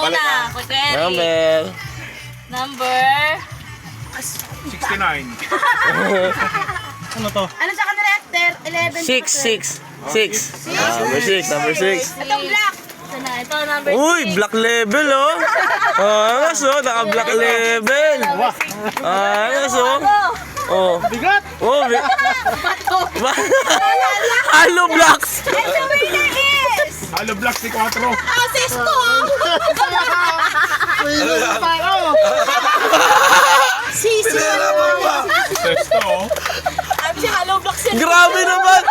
una. Kuya Number. Number 69. Ano to? ano sa kanila? 11. 6. Number 6. Itong black. Ito number 6. Uy, black level oh. Angas oh, naka-black level. Angas oh. Oh. Bigat! Oh, Halo blocks. And the winner is... Halo Black si 4. Cisco! Sisi! Sesto. Si Hello Block si... Grabe naman.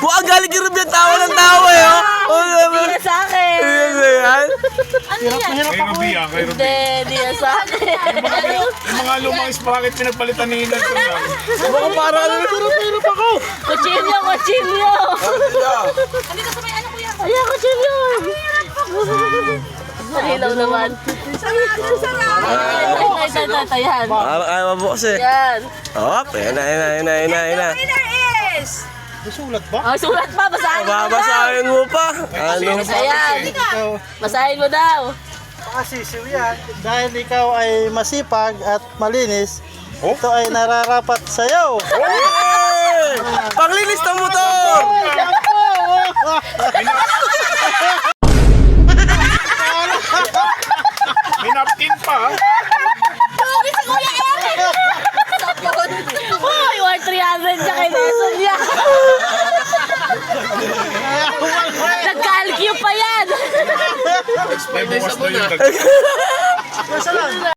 Buka galing yung yung tawa ng tawa eh oh. Hindi na sa akin. Yan. Ano yan? Kay Ruby yan, kay Ruby. Hindi na sa akin. Yung mga lumang sprocket pinagpalitan ni Inan ko yan. Baka parang hirap ako. Kutsilyo! Andito sa may ano kuya? Ayan, kutsilyo! Hilaw naman. Sarap! Yan. Parang ayaw mabukas eh. Yan. Hop, yan na. Winner is... May sulat ba? Oh, sulat pa. Basahin mo daw. Babasahin mo pa. Ano? Ayan. Basahin mo daw. Pakasisiw yan. Dahil ikaw ay masipag at malinis, ito ay nararapat sa'yo. Hey! Panglinis ng motor! May napkin pa. Lugi si Kuya Eric! Uy, 1,300 siya kay Nelson niya. Nag-calcue pa yan. May bukas na yung